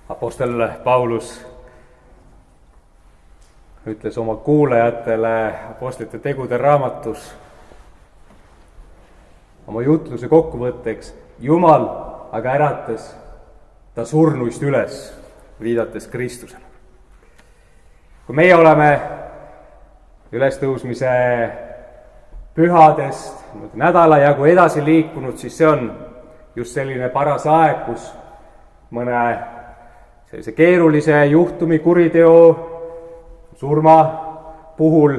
Apostel Paulus ütles oma kuulajatele Apostlite tegude raamatus oma jutluse kokkuvõtteks: Jumal aga äratas ta surnuist üles, viidates Kristusele. Kui meie oleme ülestõusmise pühadest nädala jagu edasi liikunud, siis see on just selline paras aeg, kus mõne sellise keerulise juhtumi, kuriteo, surma puhul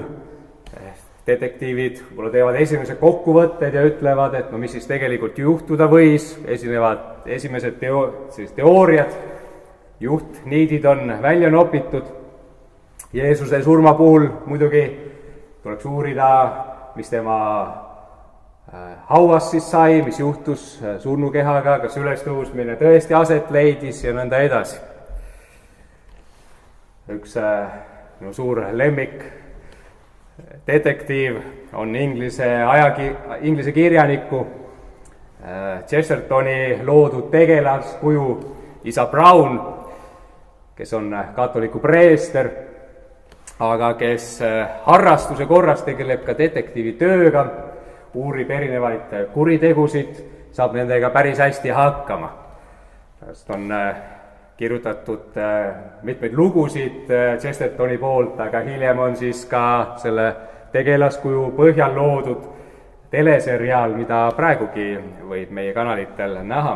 detektiivid võib-olla teevad esimesed kokkuvõtted ja ütlevad, et mis siis tegelikult juhtuda võis, esinevad esimesed teooriad, juhtniidid on välja nopitud. Jeesuse surma puhul muidugi tuleks uurida, mis tema hauas siis sai, mis juhtus surnukehaga, kas ülestõusmine tõesti aset leidis ja nõnda edasi. Üks minu suur lemmik detektiiv on inglise kirjaniku Chestertoni loodud tegelaskuju isa Brown, kes on katoliku preester, aga kes harrastuse korras tegeleb ka detektiivi tööga, uurib erinevaid kuritegusid, saab nendega päris hästi hakkama. Sellest on kirjutatud mitmeid lugusid Chestertoni poolt, aga hiljem on siis ka selle tegelaskuju põhjal loodud teleseriaal, mida praegugi võib meie kanalitel näha.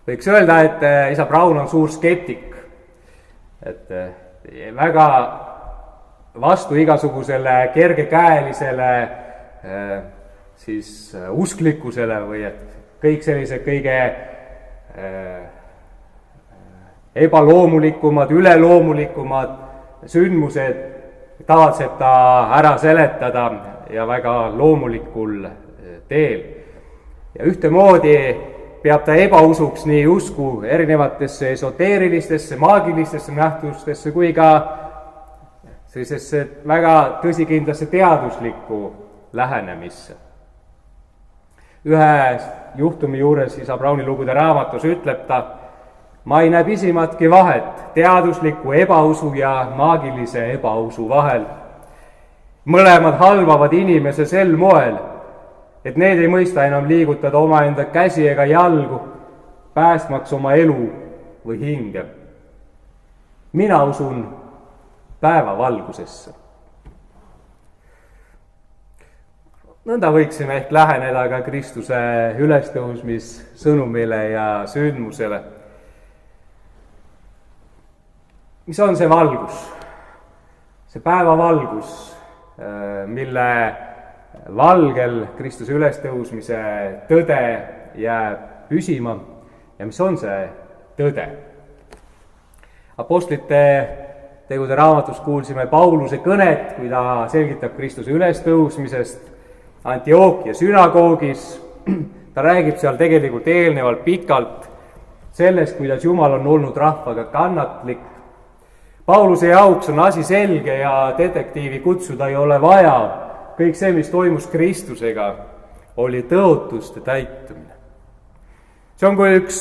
Võiks öelda, et isa Brown on suur skeptik, et väga vastu igasugusele kergekäelisele siis usklikkusele või et kõik sellised kõige ebaloomulikumad, üleloomulikumad sündmused tavatseb ta ära seletada ja väga loomulikul teel. Ja ühtemoodi peab ta ebausuks nii usku erinevatesse esoteerilistesse, maagilistesse nähtustesse kui ka sellisesse väga tõsikindlasse teaduslikku lähenemisse. Ühe juhtumi juures isa Browni lugude raamatus ütleb ta: ma ei näe pisimatki vahet teadusliku ebausu ja maagilise ebausu vahel. Mõlemad halvavad inimese sel moel, et need ei mõista enam liigutada omaenda käsi ega jalgu, päästmaks oma elu või hinge. Mina usun päevavalgusesse. Nõnda võiksime ehk läheneda ka Kristuse ülestõusmissõnumile ja sündmusele. Mis on see valgus? See päevavalgus, mille valgel Kristuse ülestõusmise tõde jääb püsima. Ja mis on see tõde? Apostlite tegude raamatus kuulsime Pauluse kõnet, kui ta selgitab Kristuse ülestõusmisest Antiochia sünagoogis. Ta räägib seal tegelikult eelnevalt pikalt sellest, kuidas Jumal on olnud rahvaga kannatlik. Pauluse jaoks on asi selge ja detektiivi kutsuda ei ole vaja. Kõik see, mis toimus Kristusega, oli tõotuste täitumine. See on kui üks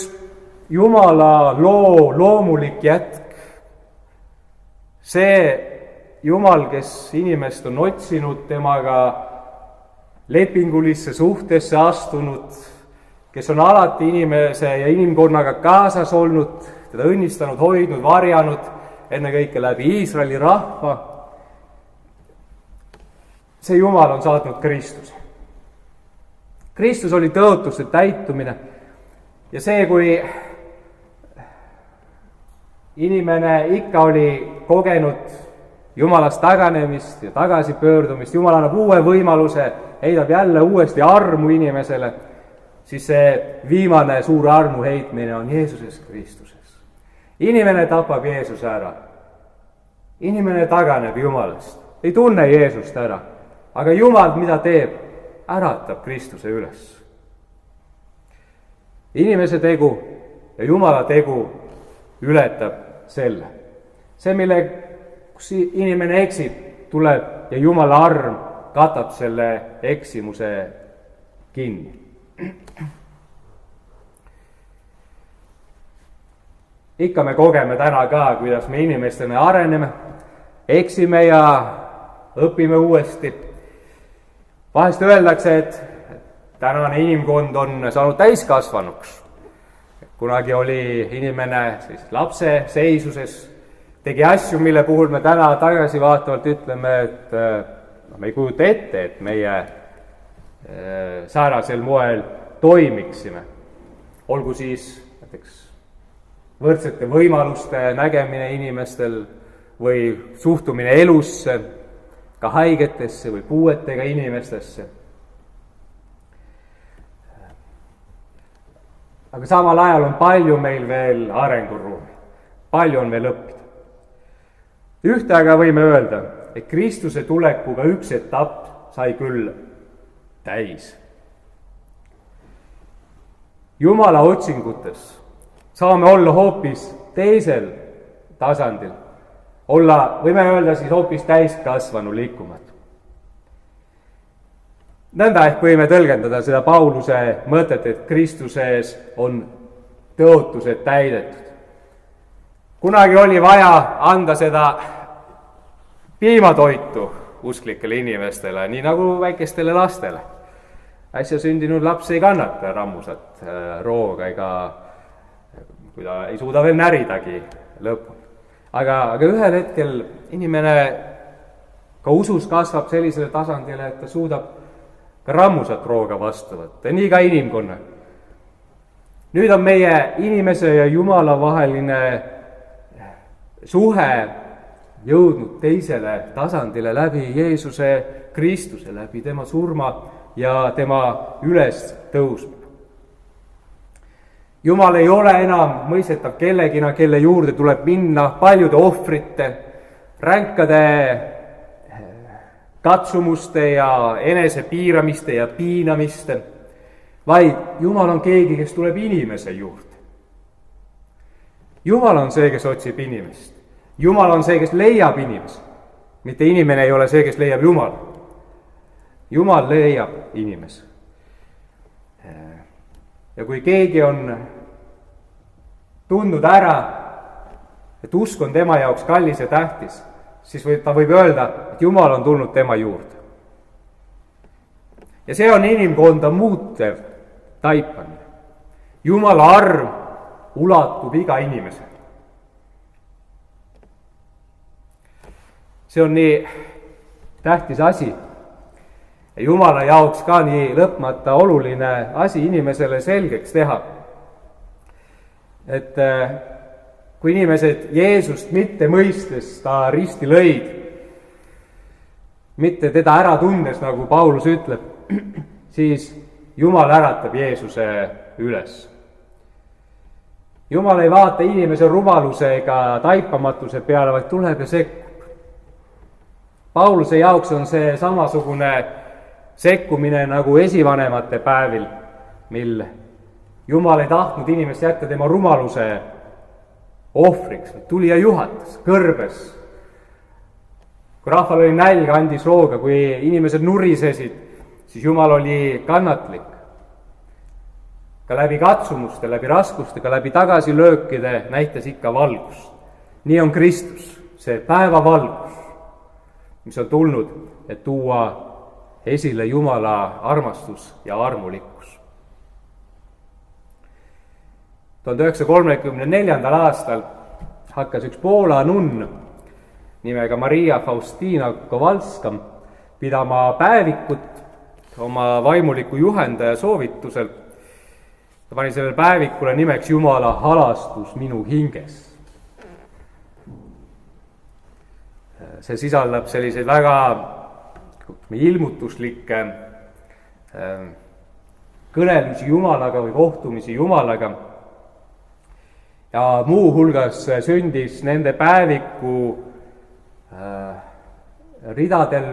Jumala loo loomulik jätk. See Jumal, kes inimest on otsinud, temaga lepingulisse suhtesse astunud, kes on alati inimese ja inimkonnaga kaasas olnud, teda õnnistanud, hoidnud, varjanud, ennekõike läbi Iisraeli rahva. See Jumal on saatnud Kristuse. Kristus oli tõotuste täitumine ja see, kui inimene ikka oli kogenud Jumalast taganemist ja tagasipöördumist, Jumal annab uue võimaluse, heidab jälle uuesti armu inimesele, siis see viimane suur armu heitmine on Jeesuses Kristuses. Inimene tapab Jeesuse ära. Inimene taganeb Jumalast, ei tunne Jeesust ära, aga Jumal, mida teeb? Äratab Kristuse üles. Inimese tegu ja Jumala tegu ületab selle. See, kus inimene eksib, tuleb ja Jumala arm katab selle eksimuse kinni. ikka me kogeme täna ka, kuidas me inimestena areneme, eksime ja õpime uuesti. Vahest öeldakse, et tänane inimkond on saanud täiskasvanuks. Kunagi oli inimene siis lapse seisuses, tegi asju, mille puhul me täna tagasivaatavalt ütleme, et me ei kujuta ette, et meie säärasel moel toimiksime. Olgu siis näiteks võrdsete võimaluste nägemine inimestel või suhtumine elusse, ka haigetesse või puuetega inimestesse. Aga samal ajal on palju meil veel arenguruumi, palju on veel õppida. Ühte aga võime öelda, et Kristuse tulekuga üks etapp sai küll täis. Jumala otsingutes saame olla hoopis teisel tasandil, võime öelda siis hoopis täiskasvanulikumad. Nõnda ehk võime tõlgendada seda Pauluse mõtet, et Kristuses on tõotused täidetud. Kunagi oli vaja anda seda piimatoitu usklikele inimestele, nii nagu väikestele lastele. Äsja sündinud laps ei kannata rammusat rooga ega kui ta ei suuda veel näridagi lõpuni. Aga ühel hetkel inimene ka usus kasvab sellisele tasandile, et ta suudab ka rammusat rooga vastu võtta, nii ka inimkonna. Nüüd on meie inimese ja Jumala vaheline suhe jõudnud teisele tasandile läbi Jeesuse Kristuse, läbi tema surma ja tema ülestõusmine. Jumal ei ole enam mõistetav kellegina, kelle juurde tuleb minna paljude ohvrite, ränkade katsumuste ja enesepiiramiste ja piinamiste, vaid Jumal on keegi, kes tuleb inimese juurde. Jumal on see, kes otsib inimest. Jumal on see, kes leiab inimest. Mitte inimene ei ole see, kes leiab Jumala. Jumal leiab inimese. Ja kui keegi on tundnud ära, et usk on tema jaoks kallis ja tähtis, siis ta võib öelda, et Jumal on tulnud tema juurde. Ja see on inimkonda muutev taipamine. Jumala arm ulatub iga inimesele. See on nii tähtis asi. Ja Jumala jaoks ka nii lõpmata oluline asi inimesele selgeks teha. Et kui inimesed Jeesust mitte mõistes ta risti lõid, mitte teda ära tundes, nagu Paulus ütleb, siis Jumal äratab Jeesuse üles. Jumal ei vaata inimese rumaluse ega taipamatuse peale, vaid tuleb ja sekkub. Pauluse jaoks on see samasugune sekkumine nagu esivanemate päevil, mil Jumal ei tahtnud inimest jätta tema rumaluse ohvriks, tuli ja juhatas, kõrbes. Kui rahval oli nälg, andis rooga, kui inimesed nurisesid, siis Jumal oli kannatlik. Ka läbi katsumuste, läbi raskustega, läbi tagasilöökide näitas ikka valgust. Nii on Kristus, see päevavalgus, mis on tulnud, et tuua esile Jumala armastus ja armulikkus. 1934. aastal hakkas üks Poola nunn nimega Maria Faustina Kowalska pidama päevikut oma vaimuliku juhendaja soovitusel. Ta pani sellele päevikule nimeks Jumala halastus minu hinges. See sisaldab selliseid väga ilmutuslikke kõnelusi Jumalaga või kohtumisi Jumalaga. Ja muu hulgas sündis nende päeviku ridadel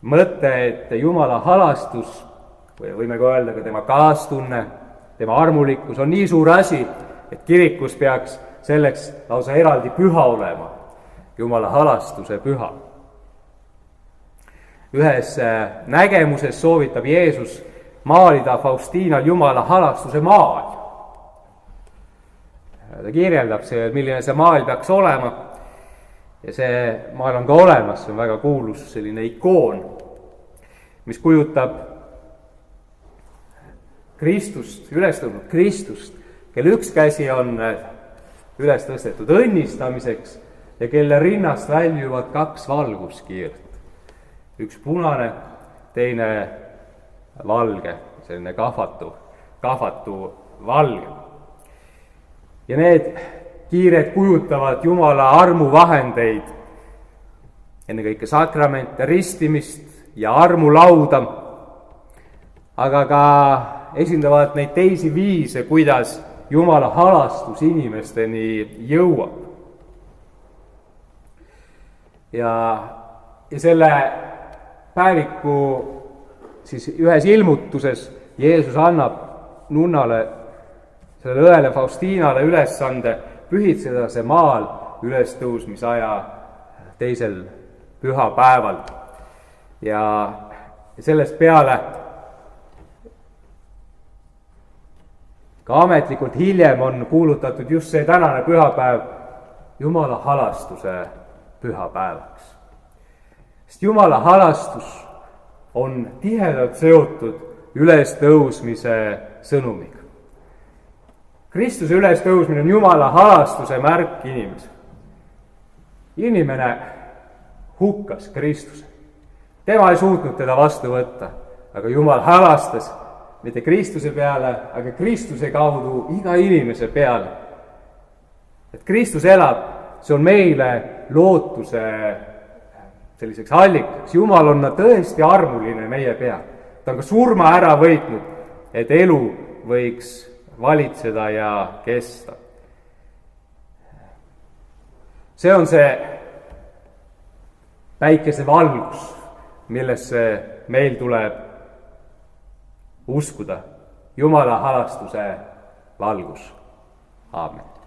mõte, et Jumala halastus, või võime ka öelda ka tema kaastunne, tema armulikkus on nii suur asi, et kirikus peaks selleks lausa eraldi püha olema, Jumala halastuse püha. Ühes nägemuses soovitab Jeesus maalida Faustinal Jumala halastuse maal. ta kirjeldab milline see maailm peaks olema. Ja see maailm on ka olemas, see on väga kuulus selline ikoon, mis kujutab Kristust, üles tõusnud Kristust, kelle üks käsi on üles tõstetud õnnistamiseks ja kelle rinnast väljuvad 2 valguskiirt. Üks punane, teine valge, selline kahvatu valge. Ja need kiired kujutavad Jumala armuvahendeid, ennekõike sakramente, ristimist ja armulauda, aga ka esindavad neid teisi viise, kuidas Jumala halastus inimesteni jõuab. Ja selle päeviku siis ühes ilmutuses Jeesus annab nunnale, sellele õele Faustinale ülesande pühitseda see maal ülestõusmisaja 2. pühapäeval. Ja sellest peale ka ametlikult hiljem on kuulutatud just see tänane pühapäev Jumala halastuse pühapäevaks. Sest Jumala halastus on tihedalt seotud ülestõusmise sõnumiga. Kristuse ülestõusmine on Jumala halastuse märk inimesele. Inimene hukkas Kristuse. Tema ei suutnud teda vastu võtta, aga Jumal halastas mitte Kristuse peale, aga Kristuse kaudu iga inimese peale. Et Kristus elab, see on meile lootuse selliseks allikaks. Jumal on tõesti armuline meie peal. Ta on ka surma ära võitnud, et elu võiks valitseda ja kesta. See on see päikese valgus, millesse meil tuleb uskuda. Jumala halastuse valgus. Aamen.